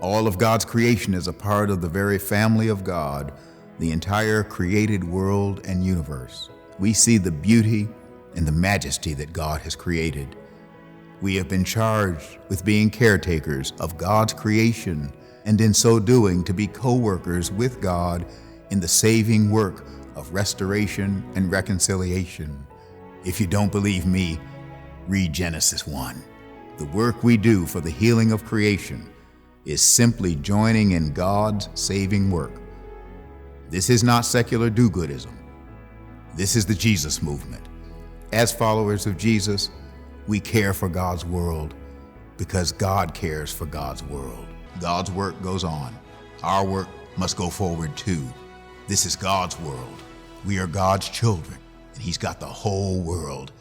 All of God's creation is a part of the very family of God, the entire created world and universe. We see the beauty and the majesty that God has created. We have been charged with being caretakers of God's creation, and in so doing to be co-workers with God in the saving work of restoration and reconciliation. If you don't believe me, read Genesis 1. The work we do for the healing of creation is simply joining in God's saving work. This is not secular do-goodism. This is the Jesus movement. As followers of Jesus, we care for God's world because God cares for God's world. God's work goes on. Our work must go forward too. This is God's world. We are God's children, and He's got the whole world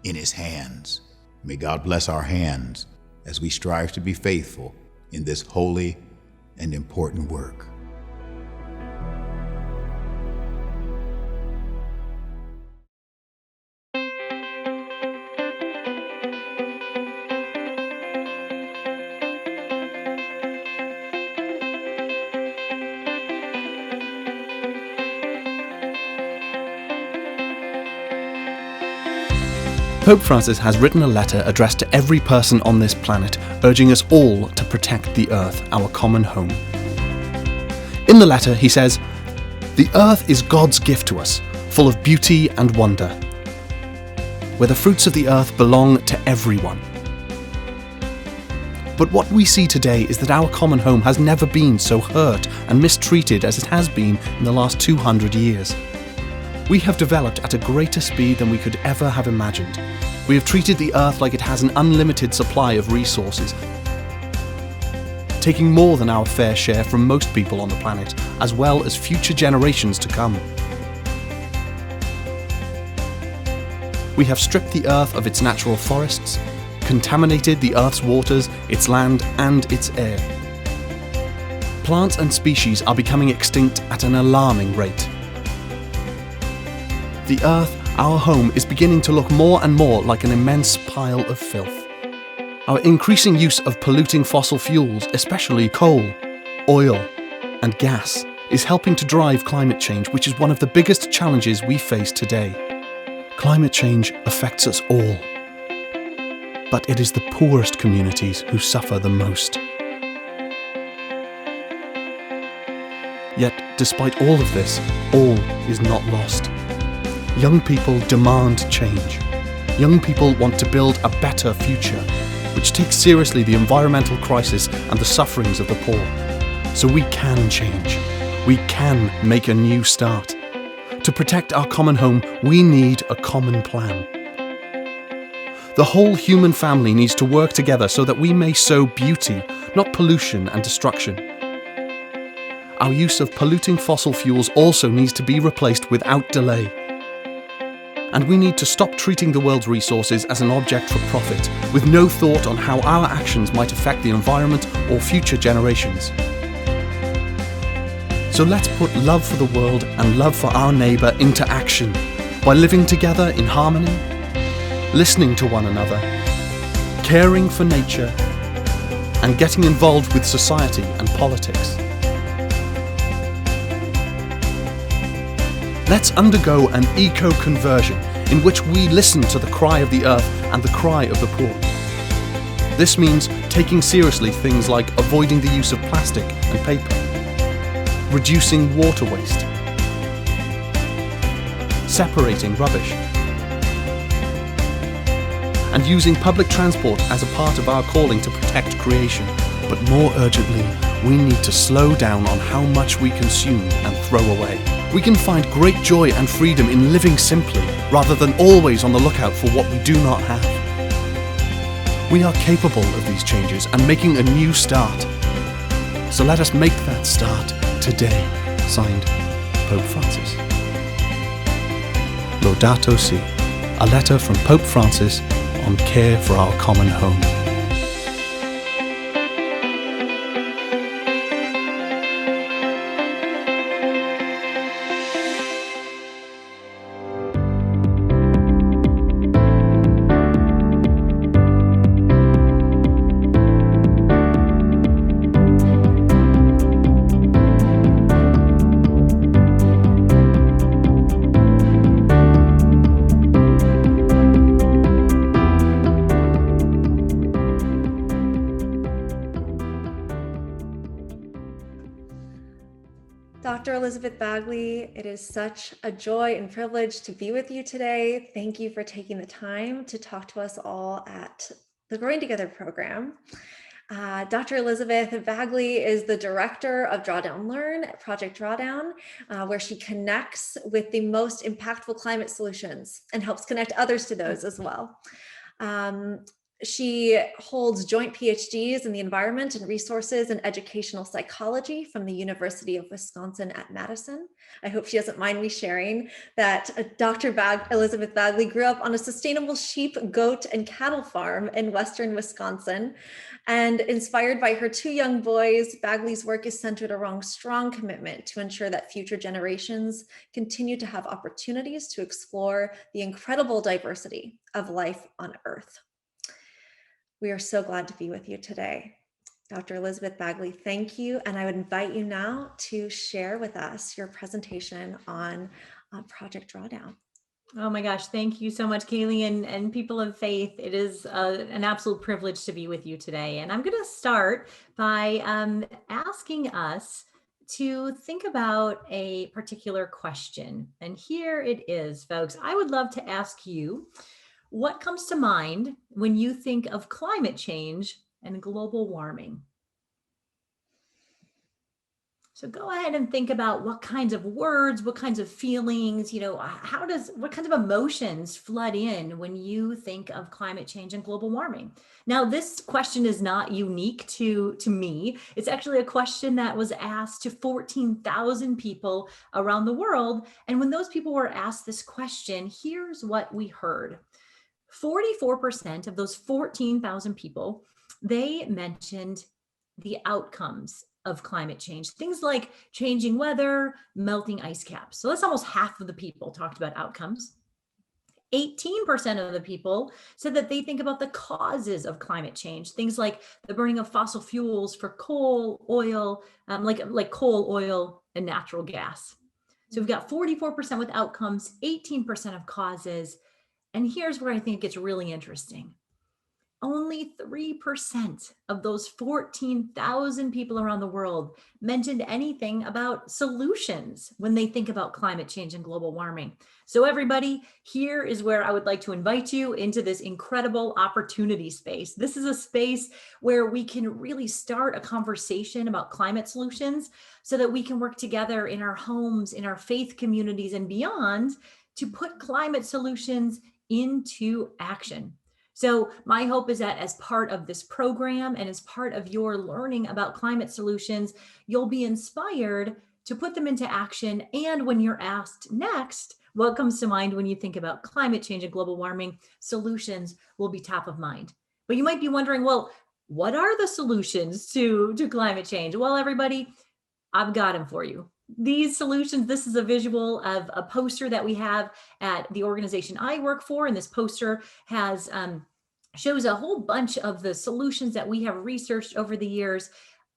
in His hands. May God bless our hands as we strive to be faithful in this holy and important work. Pope Francis has written a letter addressed to every person on this planet, urging us all to protect the earth, our common home. In the letter, he says, "The earth is God's gift to us, full of beauty and wonder, where the fruits of the earth belong to everyone. But what we see today is that our common home has never been so hurt and mistreated as it has been in the last 200 years. We have developed at a greater speed than we could ever have imagined. We have treated the earth like it has an unlimited supply of resources, taking more than our fair share from most people on the planet, as well as future generations to come. We have stripped the earth of its natural forests, contaminated the earth's waters, its land, and its air. Plants and species are becoming extinct at an alarming rate. The earth, our home, is beginning to look more and more like an immense pile of filth. Our increasing use of polluting fossil fuels, especially coal, oil, and gas, is helping to drive climate change, which is one of the biggest challenges we face today. Climate change affects us all, but it is the poorest communities who suffer the most. Yet, despite all of this, all is not lost. Young people demand change. Young people want to build a better future, which takes seriously the environmental crisis and the sufferings of the poor. So we can change. We can make a new start. To protect our common home, we need a common plan. The whole human family needs to work together so that we may sow beauty, not pollution and destruction. Our use of polluting fossil fuels also needs to be replaced without delay. And we need to stop treating the world's resources as an object for profit, with no thought on how our actions might affect the environment or future generations. So let's put love for the world and love for our neighbour into action by living together in harmony, listening to one another, caring for nature, and getting involved with society and politics. Let's undergo an eco-conversion in which we listen to the cry of the earth and the cry of the poor. This means taking seriously things like avoiding the use of plastic and paper, reducing water waste, separating rubbish, and using public transport as a part of our calling to protect creation. But more urgently, we need to slow down on how much we consume and throw away. We can find great joy and freedom in living simply, rather than always on the lookout for what we do not have. We are capable of these changes and making a new start. So let us make that start today. Signed, Pope Francis. Laudato Si, a letter from Pope Francis on care for our common home. Dr. Elizabeth Vagley, it is such a joy and privilege to be with you today. Thank you for taking the time to talk to us all at the Growing Together program. Dr. Elizabeth Vagley is the director of Drawdown Learn at Project Drawdown, where she connects with the most impactful climate solutions and helps connect others to those as well. She holds joint PhDs in the environment and resources and educational psychology from the University of Wisconsin at Madison. I hope she doesn't mind me sharing that Dr. Elizabeth Vagley grew up on a sustainable sheep, goat, and cattle farm in Western Wisconsin. And inspired by her two young boys, Vagley's work is centered around strong commitment to ensure that future generations continue to have opportunities to explore the incredible diversity of life on Earth. We are so glad to be with you today. Dr. Elizabeth Vagley, thank you. And I would invite you now to share with us your presentation on Project Drawdown. Oh my gosh, thank you so much, Kaylee, and people of faith. It is an absolute privilege to be with you today. And I'm going to start by asking us to think about a particular question. And here it is, folks. I would love to ask you, what comes to mind when you think of climate change and global warming? So go ahead and think about what kinds of words, what kinds of feelings, what kinds of emotions flood in when you think of climate change and global warming. Now, this question is not unique to me. It's actually a question that was asked to 14,000 people around the world. And when those people were asked this question, here's what we heard. 44% of those 14,000 people, they mentioned the outcomes of climate change, things like changing weather, melting ice caps. So that's almost half of the people talked about outcomes. 18% of the people said that they think about the causes of climate change, things like the burning of fossil fuels for coal, oil, like coal, oil, and natural gas. So we've got 44% with outcomes, 18% of causes. And here's where I think it gets really interesting. Only 3% of those 14,000 people around the world mentioned anything about solutions when they think about climate change and global warming. So everybody, here is where I would like to invite you into this incredible opportunity space. This is a space where we can really start a conversation about climate solutions so that we can work together in our homes, in our faith communities, and beyond to put climate solutions into action. So my hope is that as part of this program and as part of your learning about climate solutions, you'll be inspired to put them into action. And when you're asked next, what comes to mind when you think about climate change and global warming, solutions will be top of mind. But you might be wondering, well, what are the solutions to climate change? Well, everybody, I've got them for you. These solutions, this is a visual of a poster that we have at the organization I work for. And this poster has shows a whole bunch of the solutions that we have researched over the years.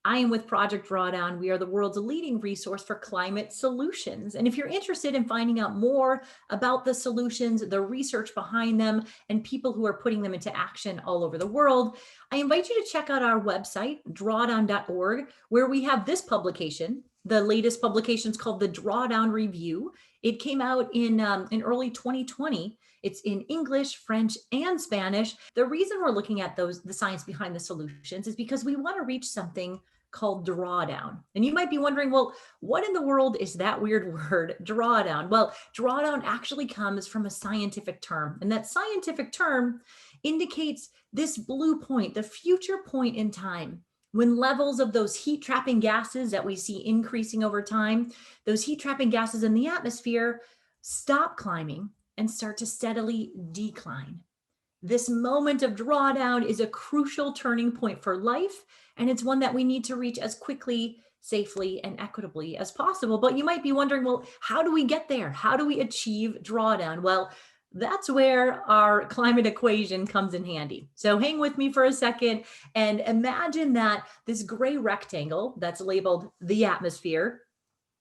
I am with Project Drawdown. We are the world's leading resource for climate solutions. And if you're interested in finding out more about the solutions, the research behind them, and people who are putting them into action all over the world, I invite you to check out our website, drawdown.org, where we have this publication. The latest publication is called the Drawdown Review. It came out in early 2020. It's in English, French, and Spanish. The reason we're looking at the science behind the solutions is because we want to reach something called drawdown. And you might be wondering, well, what in the world is that weird word, drawdown? Well, drawdown actually comes from a scientific term. And that scientific term indicates this blue point, the future point in time, when levels of those heat trapping gases that we see increasing over time, those heat trapping gases in the atmosphere stop climbing and start to steadily decline. This moment of drawdown is a crucial turning point for life, and it's one that we need to reach as quickly, safely, and equitably as possible. But you might be wondering, well, how do we get there? How do we achieve drawdown? Well, that's where our climate equation comes in handy. So hang with me for a second and imagine that this gray rectangle that's labeled the atmosphere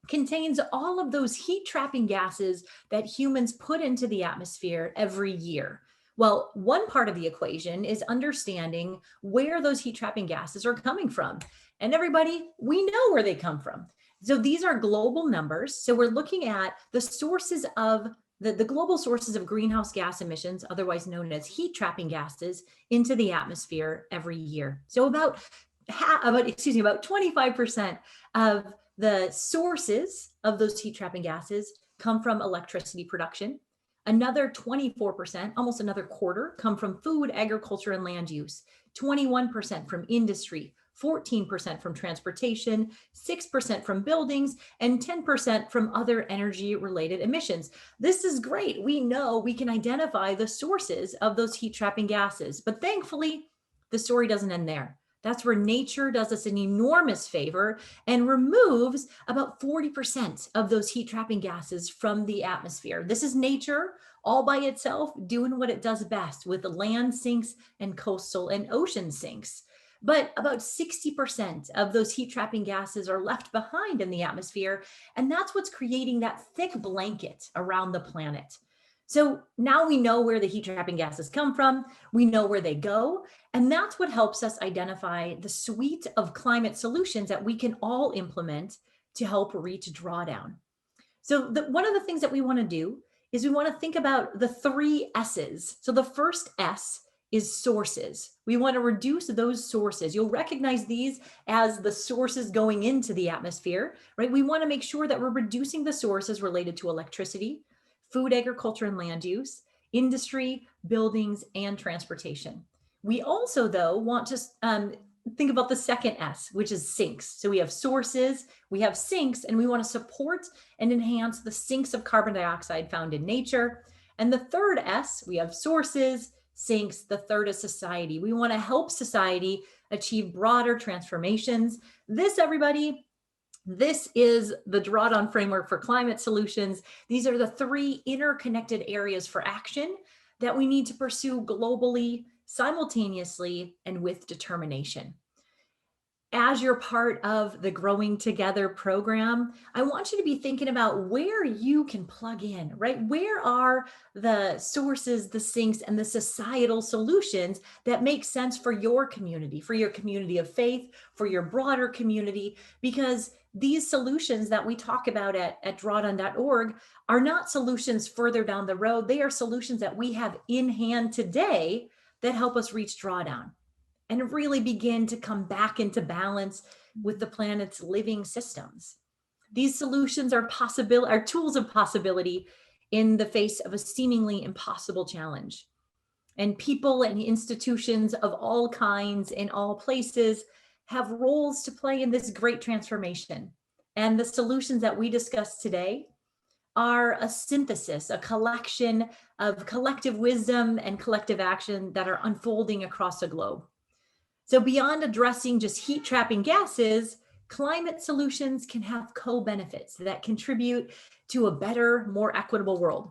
contains all of those heat trapping gases that humans put into the atmosphere every year. Well, one part of the equation is understanding where those heat trapping gases are coming from. And everybody, we know where they come from. So these are global numbers. So we're looking at the sources of the global sources of greenhouse gas emissions, otherwise known as heat trapping gases, into the atmosphere every year. So about 25% of the sources of those heat trapping gases come from electricity production. Another 24%, almost another quarter, come from food, agriculture, and land use. 21% from industry, 14% from transportation, 6% from buildings, and 10% from other energy-related emissions. This is great. We know we can identify the sources of those heat-trapping gases, but thankfully, the story doesn't end there. That's where nature does us an enormous favor and removes about 40% of those heat-trapping gases from the atmosphere. This is nature all by itself doing what it does best with the land sinks and coastal and ocean sinks. But about 60% of those heat-trapping gases are left behind in the atmosphere, and that's what's creating that thick blanket around the planet. So now we know where the heat-trapping gases come from, we know where they go, and that's what helps us identify the suite of climate solutions that we can all implement to help reach drawdown. So one of the things that we want to do is we want to think about the 3 S's. So the first S is sources. We want to reduce those sources. You'll recognize these as the sources going into the atmosphere, right? We want to make sure that we're reducing the sources related to electricity, food, agriculture, and land use, industry, buildings, and transportation. We also, though, want to think about the second S, which is sinks. So we have sources, we have sinks, and we want to support and enhance the sinks of carbon dioxide found in nature. And the third S, we have sources, sinks. The third is society. We want to help society achieve broader transformations. This, everybody, this is the Drawdown framework for climate solutions. These are the 3 interconnected areas for action that we need to pursue globally, simultaneously, and with determination. As you're part of the Growing Together program, I want you to be thinking about where you can plug in, right? Where are the sources, the sinks, and the societal solutions that make sense for your community of faith, for your broader community? Because these solutions that we talk about at drawdown.org are not solutions further down the road. They are solutions that we have in hand today that help us reach drawdown and really begin to come back into balance with the planet's living systems. These solutions are tools of possibility in the face of a seemingly impossible challenge. And people and institutions of all kinds in all places have roles to play in this great transformation. And the solutions that we discussed today are a synthesis, a collection of collective wisdom and collective action that are unfolding across the globe. So beyond addressing just heat trapping gases, climate solutions can have co-benefits that contribute to a better, more equitable world.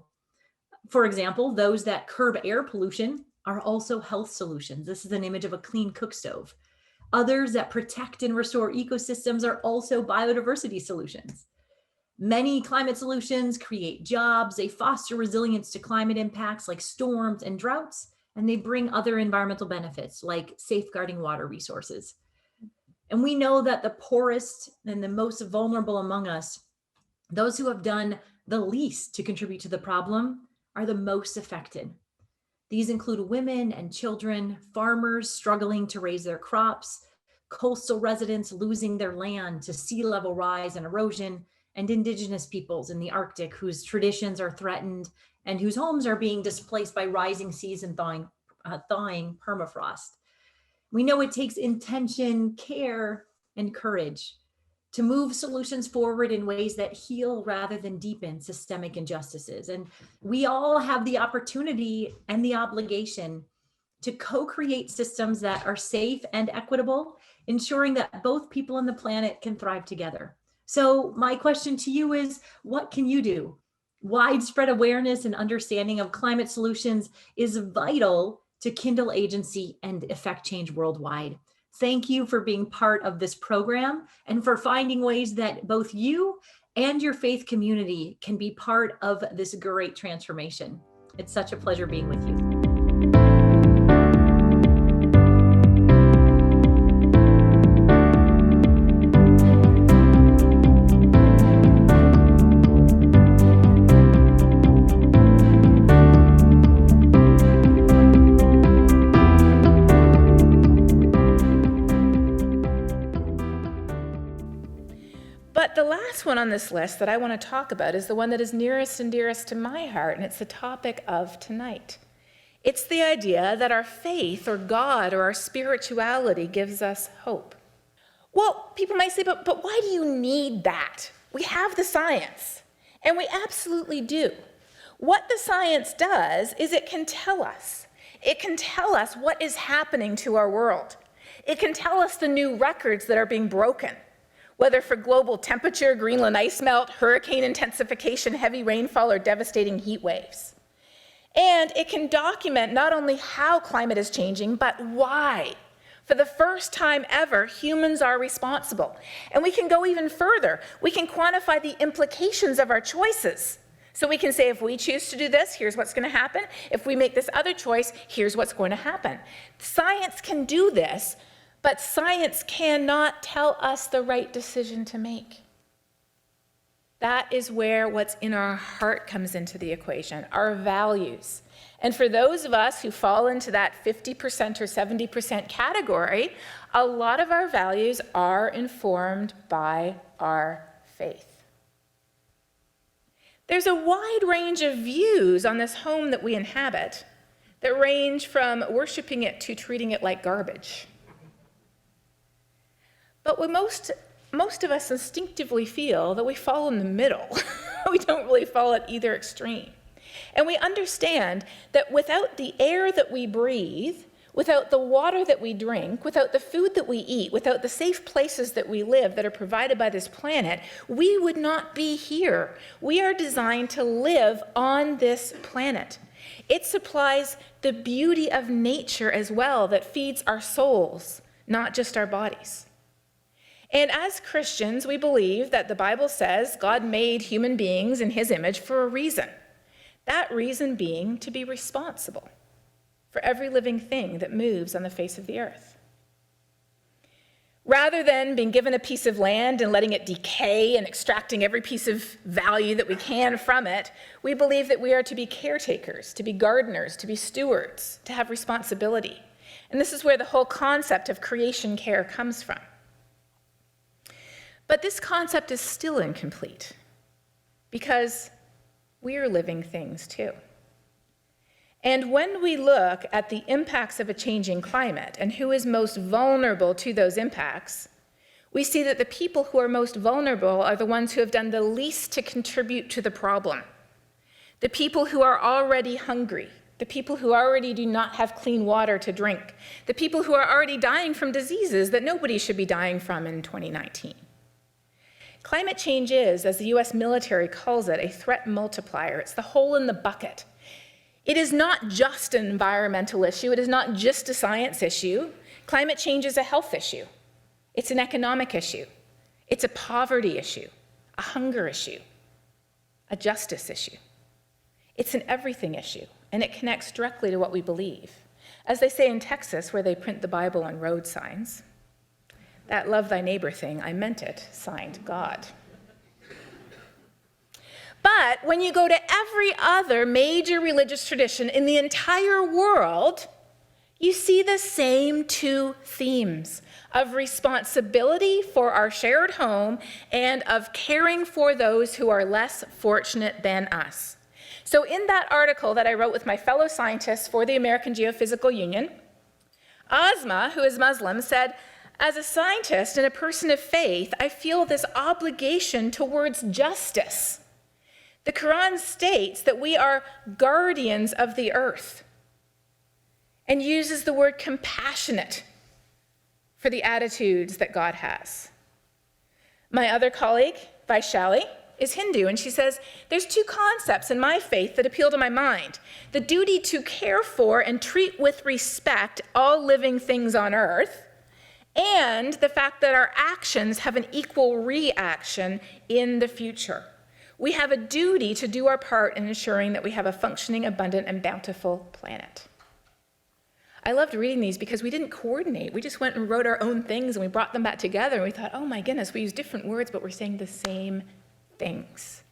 For example, those that curb air pollution are also health solutions. This is an image of a clean cook stove. Others that protect and restore ecosystems are also biodiversity solutions. Many climate solutions create jobs, they foster resilience to climate impacts like storms and droughts, and they bring other environmental benefits like safeguarding water resources. And we know that the poorest and the most vulnerable among us, those who have done the least to contribute to the problem, are the most affected. These include women and children, farmers struggling to raise their crops, coastal residents losing their land to sea level rise and erosion, and indigenous peoples in the Arctic whose traditions are threatened and whose homes are being displaced by rising seas and thawing permafrost. We know it takes intention, care, and courage to move solutions forward in ways that heal rather than deepen systemic injustices. And we all have the opportunity and the obligation to co-create systems that are safe and equitable, ensuring that both people and the planet can thrive together. So my question to you is, what can you do? Widespread awareness and understanding of climate solutions is vital to kindle agency and effect change worldwide. Thank you for being part of this program and for finding ways that both you and your faith community can be part of this great transformation. It's such a pleasure being with you. the last one on this list that I want to talk about is the one that is nearest and dearest to my heart, and it's the topic of tonight. It's the idea that our faith or God or our spirituality gives us hope. Well, people might say, but why do you need that? We have the science, and we absolutely do. What the science does is it can tell us. It can tell us what is happening to our world. It can tell us the new records that are being broken, whether for global temperature, Greenland ice melt, hurricane intensification, heavy rainfall, or devastating heat waves. And it can document not only how climate is changing, but why. For the first time ever, humans are responsible. And we can go even further. We can quantify the implications of our choices. So we can say, if we choose to do this, here's what's going to happen. If we make this other choice, here's what's going to happen. Science can do this, but science cannot tell us the right decision to make. That is where what's in our heart comes into the equation, our values. And for those of us who fall into that 50% or 70% category, a lot of our values are informed by our faith. There's a wide range of views on this home that we inhabit that range from worshiping it to treating it like garbage. But most of us instinctively feel that we fall in the middle. We don't really fall at either extreme. And we understand that without the air that we breathe, without the water that we drink, without the food that we eat, without the safe places that we live that are provided by this planet, we would not be here. We are designed to live on this planet. It supplies the beauty of nature as well that feeds our souls, not just our bodies. And as Christians, we believe that the Bible says God made human beings in his image for a reason. That reason being to be responsible for every living thing that moves on the face of the earth. Rather than being given a piece of land and letting it decay and extracting every piece of value that we can from it, we believe that we are to be caretakers, to be gardeners, to be stewards, to have responsibility. And this is where the whole concept of creation care comes from. But this concept is still incomplete because we're living things too. And when we look at the impacts of a changing climate and who is most vulnerable to those impacts, we see that the people who are most vulnerable are the ones who have done the least to contribute to the problem. The people who are already hungry, the people who already do not have clean water to drink, the people who are already dying from diseases that nobody should be dying from in 2019. Climate change is, as the US military calls it, a threat multiplier. It's the hole in the bucket. It is not just an environmental issue. It is not just a science issue. Climate change is a health issue. It's an economic issue. It's a poverty issue, a hunger issue, a justice issue. It's an everything issue, and it connects directly to what we believe. As they say in Texas, where they print the Bible on road signs, that love thy neighbor thing, I meant it, signed God. But when you go to every other major religious tradition in the entire world, you see the same two themes of responsibility for our shared home and of caring for those who are less fortunate than us. So in that article that I wrote with my fellow scientists for the American Geophysical Union, Asma, who is Muslim, said, as a scientist and a person of faith, I feel this obligation towards justice. The Quran states that we are guardians of the earth and uses the word compassionate for the attitudes that God has. My other colleague, Vaishali, is Hindu, and she says, there's two concepts in my faith that appeal to my mind. The duty to care for and treat with respect all living things on earth, and the fact that our actions have an equal reaction in the future. We have a duty to do our part in ensuring that we have a functioning, abundant, and bountiful planet. I loved reading these because we didn't coordinate. We just went and wrote our own things and we brought them back together and we thought, oh my goodness, we use different words, but we're saying the same things.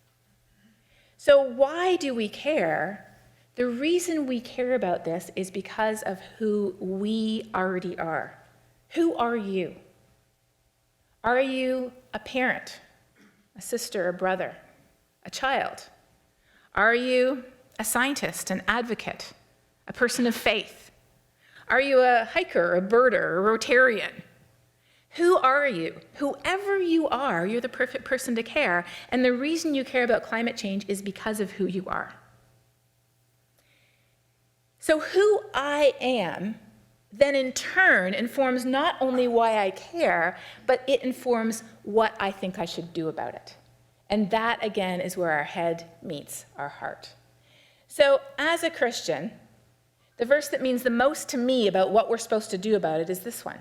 So why do we care? The reason we care about this is because of who we already are. Who are you? Are you a parent? a sister, a brother, a child? Are you a scientist, an advocate, a person of faith? Are you a hiker, a birder, a Rotarian? Who are you? Whoever you are, you're the perfect person to care. And the reason you care about climate change is because of who you are. So who I am then in turn informs not only why I care, but it informs what I think I should do about it. And that, again, is where our head meets our heart. So as a Christian, the verse that means the most to me about what we're supposed to do about it is this one.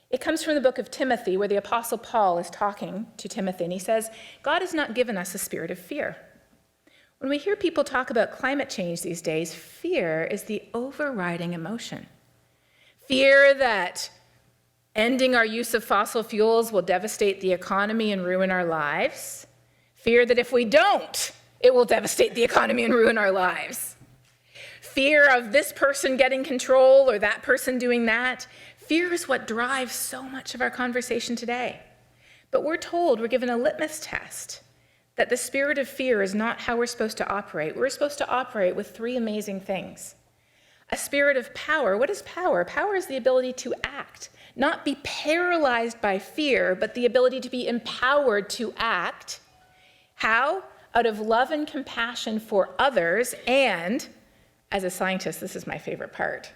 It comes from the book of Timothy, where the Apostle Paul is talking to Timothy, and he says, God has not given us a spirit of fear. When we hear people talk about climate change these days, fear is the overriding emotion. Fear that ending our use of fossil fuels will devastate the economy and ruin our lives. Fear that if we don't, it will devastate the economy and ruin our lives. Fear of this person getting control or that person doing that. Fear is what drives so much of our conversation today. But we're told, we're given a litmus test, that the spirit of fear is not how we're supposed to operate. We're supposed to operate with three amazing things. A spirit of power. What is power? Power is the ability to act, not be paralyzed by fear, but the ability to be empowered to act. How? Out of love and compassion for others, and, as a scientist, this is my favorite part,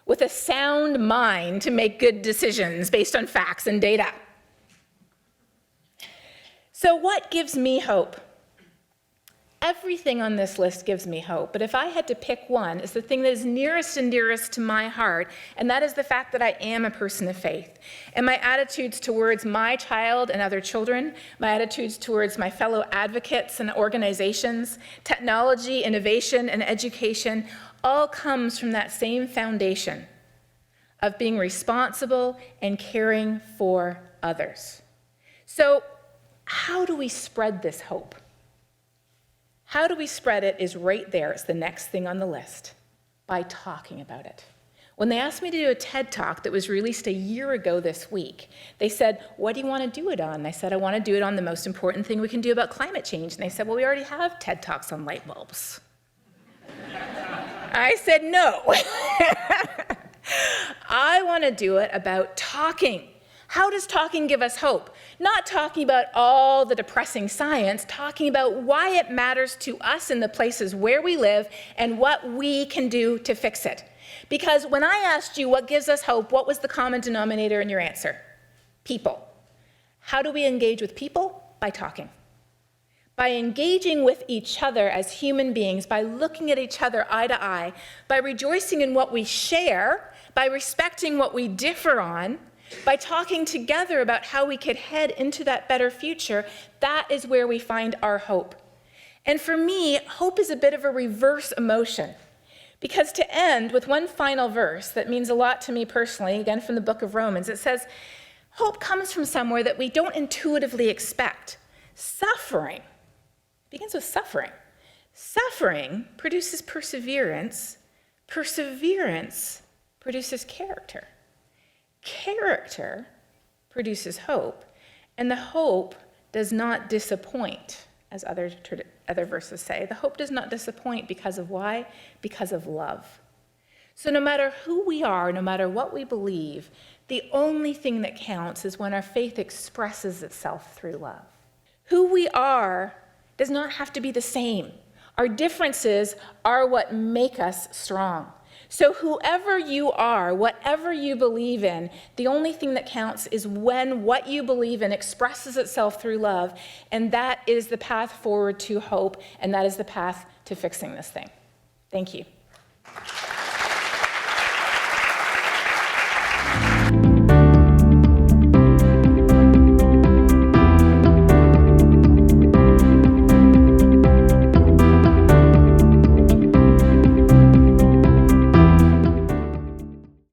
with a sound mind to make good decisions based on facts and data. So what gives me hope? Everything on this list gives me hope, but if I had to pick one, it's the thing that is nearest and dearest to my heart, and that is the fact that I am a person of faith. And my attitudes towards my child and other children, my attitudes towards my fellow advocates and organizations, technology, innovation, and education, all comes from that same foundation of being responsible and caring for others. So how do we spread this hope? How do we spread it is right there. It's the next thing on the list, by talking about it. When they asked me to do a TED Talk that was released a year ago this week, they said, what do you want to do it on? And I said, I want to do it on the most important thing we can do about climate change. And they said, well, we already have TED Talks on light bulbs. I said, no. I want to do it about talking. How does talking give us hope? Not talking about all the depressing science, talking about why it matters to us in the places where we live and what we can do to fix it. Because when I asked you what gives us hope, what was the common denominator in your answer? People. How do we engage with people? By talking. By engaging with each other as human beings, by looking at each other eye to eye, by rejoicing in what we share, by respecting what we differ on, by talking together about how we could head into that better future, that is where we find our hope. And for me, hope is a bit of a reverse emotion. Because to end with one final verse that means a lot to me personally, again from the book of Romans, it says, hope comes from somewhere that we don't intuitively expect. Suffering begins with suffering. Suffering produces perseverance. Perseverance produces character. Character produces hope, and the hope does not disappoint, as other verses say. The hope does not disappoint because of why? Because of love. So no matter who we are, no matter what we believe, the only thing that counts is when our faith expresses itself through love. Who we are does not have to be the same. Our differences are what make us strong. So whoever you are, whatever you believe in, the only thing that counts is when what you believe in expresses itself through love, and that is the path forward to hope, and that is the path to fixing this thing. Thank you.